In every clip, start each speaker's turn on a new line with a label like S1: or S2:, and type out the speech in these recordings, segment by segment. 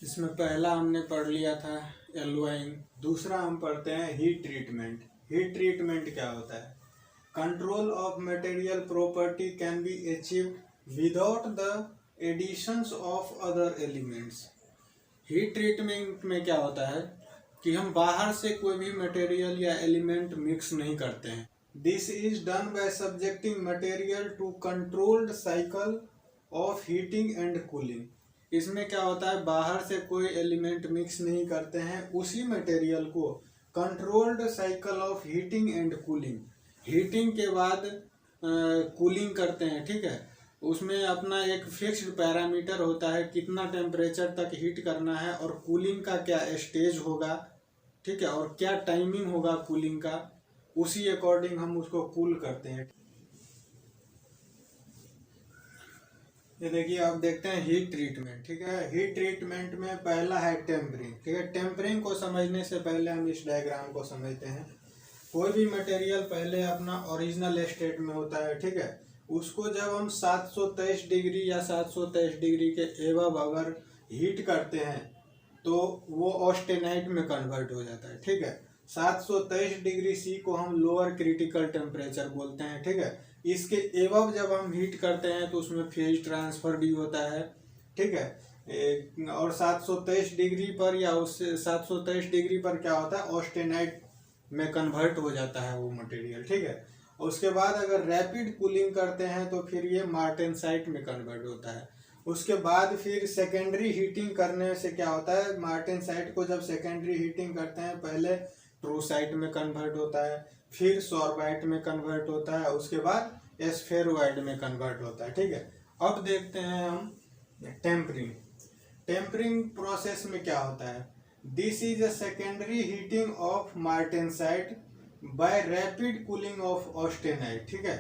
S1: इसमें पहला हमने पढ़ लिया था एल्वाइंग। दूसरा हम पढ़ते हैं हीट ट्रीटमेंट। हीट ट्रीटमेंट क्या होता है? Control of material property can be achieved without the additions of other elements. Heat treatment में क्या होता है कि हम बाहर से कोई भी मटेरियल या एलिमेंट मिक्स नहीं करते हैं। This is done by subjecting material to controlled cycle of heating and cooling. इसमें क्या होता है, बाहर से कोई एलिमेंट मिक्स नहीं करते हैं, उसी मटेरियल को controlled cycle of heating and cooling, heating के बाद कूलिंग करते हैं। ठीक है, उसमें अपना एक फिक्स्ड पैरामीटर होता है, कितना टेम्परेचर तक हीट करना है और कूलिंग का क्या स्टेज होगा, ठीक है, और क्या टाइमिंग होगा कूलिंग का, उसी अकॉर्डिंग हम उसको कूल करते हैं। ये देखिए, आप देखते हैं हीट ट्रीटमेंट। ठीक है, हीट ट्रीटमेंट में पहला है टेम्परिंग। ठीक है, टेम्परिंग को समझने से पहले हम इस डायग्राम को समझते हैं। कोई भी मटेरियल पहले अपना ओरिजिनल स्टेट में होता है। ठीक है, उसको जब हम 723 डिग्री या 723 डिग्री के एबव अगर हीट करते हैं तो वो ऑस्टेनाइट में कन्वर्ट हो जाता है। ठीक है, 723 डिग्री सी को हम लोअर क्रिटिकल टेम्परेचर बोलते हैं। ठीक है, इसके एबव जब हम हीट करते हैं तो उसमें फेज ट्रांसफर भी होता है। ठीक है, और 723 डिग्री पर या उससे 723 डिग्री पर क्या होता है, ऑस्टेनाइट में कन्वर्ट हो जाता है वो मटेरियल। ठीक है, उसके बाद अगर रैपिड कूलिंग करते हैं तो फिर ये मार्टेनसाइट में कन्वर्ट होता है। उसके बाद फिर सेकेंडरी हीटिंग करने से क्या होता है, मार्टेनसाइट को जब सेकेंडरी हीटिंग करते हैं पहले ट्रूसाइट में कन्वर्ट होता है, फिर सॉर्बाइट में कन्वर्ट होता है, उसके बाद एस्फेरोइड में कन्वर्ट होता है। ठीक है, अब देखते हैं हम टेम्परिंग। टेम्परिंग प्रोसेस में क्या होता है, this is a secondary heating of martensite by rapid cooling of austenite. ठीक है,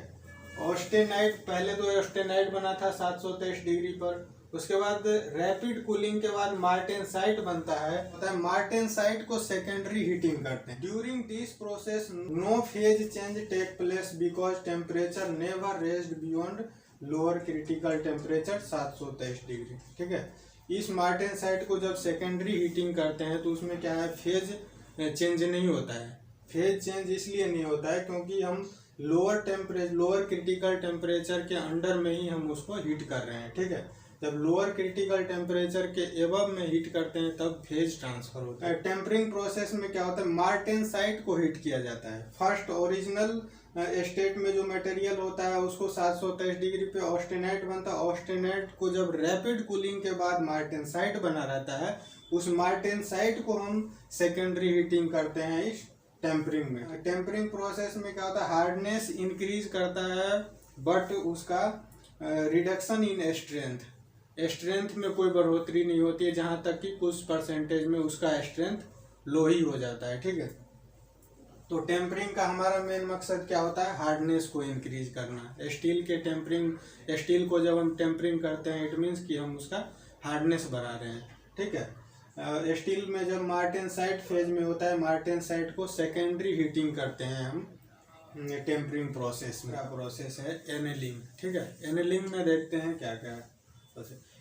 S1: ऑस्टेनाइट पहले तो ऑस्टेनाइट बना था 723 डिग्री पर, उसके बाद रैपिड कूलिंग के बाद मार्टेनसाइट बनता है। मार्टेनसाइट को सेकेंडरी हीटिंग करते हैं। During this process no phase change take place because temperature never raised beyond lower critical temperature 723 degree. ठीक है, इस मार्टेनसाइट को जब सेकेंडरी हीटिंग करते हैं तो उसमें क्या है, फेज चेंज नहीं होता है। फेज चेंज इसलिए नहीं होता है क्योंकि हम लोअर क्रिटिकल टेम्परेचर के अंडर में ही हम उसको हीट कर रहे हैं। ठीक है, जब लोअर क्रिटिकल टेम्परेचर के एबव में हीट करते हैं तब फेज ट्रांसफर होता है। टेम्परिंग प्रोसेस में क्या होता है, मार्टेनसाइट को हीट किया जाता है। फर्स्ट ओरिजिनल स्टेट में जो मटेरियल होता है उसको 723 डिग्री पे ऑस्टेनाइट बनता है। ऑस्टेनाइट को जब रैपिड कूलिंग के बाद मार्टेनसाइट बना रहता है, उस मार्टेनसाइट को हम सेकेंडरी हीटिंग करते हैं इस टेम्परिंग में। टेम्परिंग प्रोसेस में क्या होता है, हार्डनेस इंक्रीज करता है बट उसका रिडक्शन इन स्ट्रेंथ में कोई बढ़ोतरी नहीं होती है, जहाँ तक कि कुछ परसेंटेज में उसका स्ट्रेंथ लो ही हो जाता है। ठीक है, तो टेम्परिंग का हमारा मेन मकसद क्या होता है, हार्डनेस को इंक्रीज करना। स्टील को जब हम टेम्परिंग करते हैं इट मीन्स कि हम उसका हार्डनेस बढ़ा रहे हैं। ठीक है, स्टील में जब मार्टेनसाइट फेज में होता है, मार्टेनसाइट को सेकेंडरी हीटिंग करते हैं हम टेम्परिंग प्रोसेस में। प्रोसेस है एनेलिंग। ठीक है, एनेलिंग में देखते हैं क्या क्या है।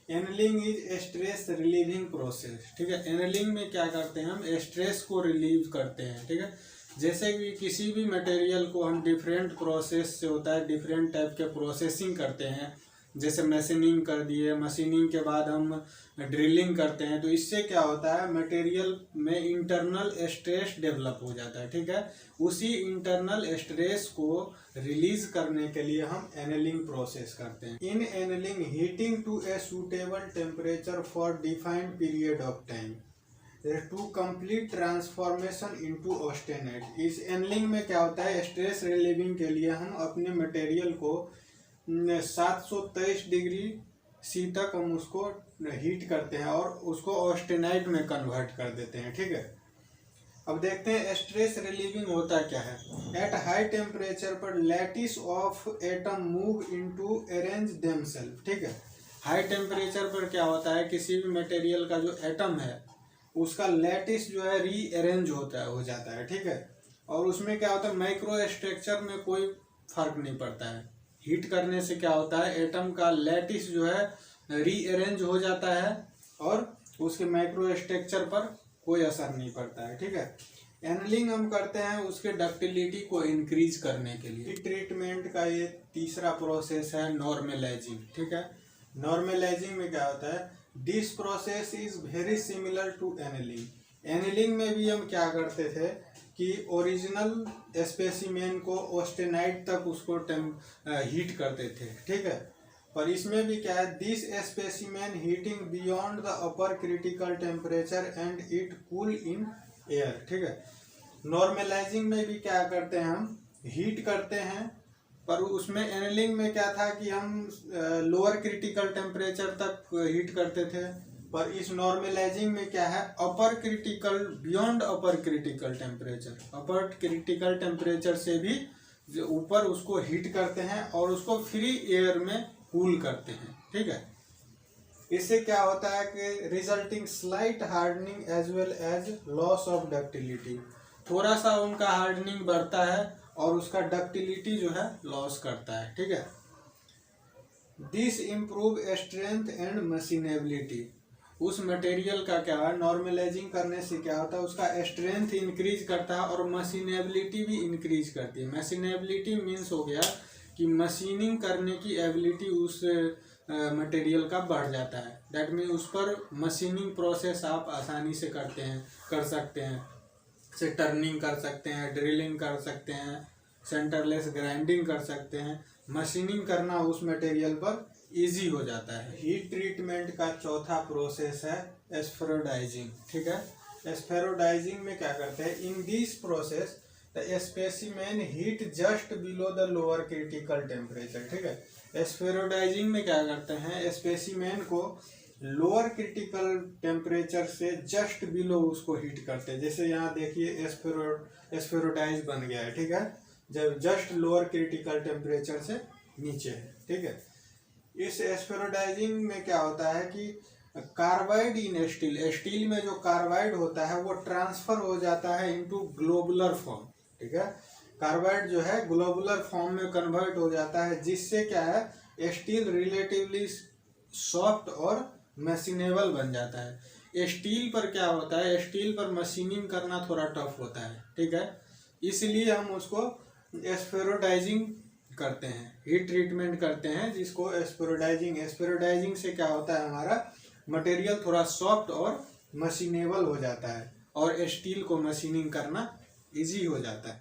S1: Annealing is stress relieving process. ठीक है, एनेलिंग में क्या करते हैं, हम स्ट्रेस को रिलीव करते हैं। ठीक है, जैसे कि किसी भी मटेरियल को हम डिफरेंट प्रोसेस से होता है, डिफरेंट टाइप के प्रोसेसिंग करते हैं, जैसे मशीनिंग कर दिए, मशीनिंग के बाद हम ड्रिलिंग करते हैं, तो इससे क्या होता है, मटेरियल में इंटरनल स्ट्रेस डेवलप हो जाता है। ठीक है, उसी इंटरनल स्ट्रेस को रिलीज करने के लिए हम एनेलिंग प्रोसेस करते हैं। In annealing heating to a suitable temperature for defined period of time to complete transformation into austenite. इस एनेलिंग में क्या होता है, स्ट्रेस रिलीविंग के लिए हम अपने मटेरियल को 723 डिग्री सी तक हम उसको हीट करते हैं और उसको ऑस्टेनाइट में कन्वर्ट कर देते हैं। ठीक है, अब देखते हैं स्ट्रेस रिलीविंग होता क्या है। एट हाई टेम्परेचर पर lattice of atom move into arrange themselves. ठीक है, हाई टेम्परेचर पर क्या होता है, किसी भी मटेरियल का जो एटम है उसका लैटिस जो है रीअरेंज हो जाता है। ठीक है, और उसमें क्या होता है, माइक्रो स्ट्रक्चर में कोई फर्क नहीं पड़ता है। हीट करने से क्या होता है, एटम का लैटिस जो है रीअरेंज हो जाता है और उसके माइक्रो स्ट्रक्चर पर कोई असर नहीं पड़ता है, ठीक है। एनलिंग हम करते हैं उसके डक्टिलिटी को इंक्रीज करने के लिए। ट्रीटमेंट का ये तीसरा प्रोसेस है नॉर्मलाइजिंग, ठीक है। नॉर्मलाइजिंग में क्या होता है, this process is very similar to annealing. Annealing में भी हम क्या करते थे कि ओरिजिनल स्पेसिमेन को ऑस्टेनाइट तक उसको हीट करते थे, ठीक है। पर इसमें भी क्या है, this specimen heating beyond the upper critical temperature and it cool in air, ठीक है। नॉर्मलाइजिंग में भी क्या करते हैं, हम हीट करते हैं, पर उसमें एनलिंग में क्या था कि हम लोअर क्रिटिकल टेम्परेचर तक हीट करते थे, पर इस नॉर्मलाइजिंग में क्या है, अपर क्रिटिकल बियॉन्ड अपर क्रिटिकल टेम्परेचर, अपर क्रिटिकल टेम्परेचर से भी ऊपर उसको हीट करते हैं और उसको फ्री एयर में कूल करते हैं, ठीक है। इससे क्या होता है कि resulting slight hardening as well as loss of ductility, थोड़ा सा उनका हार्डनिंग बढ़ता है और उसका डक्टिलिटी जो है लॉस करता है, ठीक है। This improve strength and machinability, उस मटेरियल का क्या है, नॉर्मलाइजिंग करने से क्या होता है, उसका स्ट्रेंथ इंक्रीज करता है और मशीनेबिलिटी भी इंक्रीज करती है। मशीनेबिलिटी मीन्स हो गया कि मशीनिंग करने की एबिलिटी उस मटेरियल का बढ़ जाता है। दैट मीन उस पर मशीनिंग प्रोसेस आप आसानी से कर सकते हैं, से टर्निंग कर सकते हैं, ड्रिलिंग कर सकते हैं, सेंटरलेस ग्राइंडिंग कर सकते हैं। मशीनिंग करना उस मटेरियल पर इजी हो जाता है। हीट ट्रीटमेंट का चौथा प्रोसेस है एस्फेरोडाइजिंग, ठीक है। एस्फेरोडाइजिंग में क्या करते हैं, in this process the specimen heat just below the lower critical temperature, ठीक है। एस्फेरोडाइजिंग में क्या करते हैं, स्पेसिमेन को लोअर क्रिटिकल टेम्परेचर से जस्ट बिलो उसको हीट करते हैं। जैसे यहाँ देखिए एस्फेरोडाइज बन गया है, ठीक है, जब जस्ट लोअर क्रिटिकल टेम्परेचर से नीचे है, ठीक है। इस एस्फेरोडाइजिंग में क्या होता है कि कार्बाइड इन स्टील, स्टील में जो कार्बाइड होता है वो ट्रांसफर हो जाता है इनटू ग्लोबुलर फॉर्म, ठीक है। कार्बाइड जो है ग्लोबुलर फॉर्म में कन्वर्ट हो जाता है, जिससे क्या है, स्टील रिलेटिवली सॉफ्ट और मशीनेबल बन जाता है। स्टील पर क्या होता है, स्टील पर मशीनिंग करना थोड़ा टफ होता है, ठीक है। इसलिए हम उसको एस्फेरोडाइजिंग करते हैं, हीट ट्रीटमेंट करते हैं, जिसको एस्फेरोडाइजिंग से क्या होता है, हमारा मटेरियल थोड़ा सॉफ्ट और मशीनेबल हो जाता है और स्टील को मशीनिंग करना इजी हो जाता है।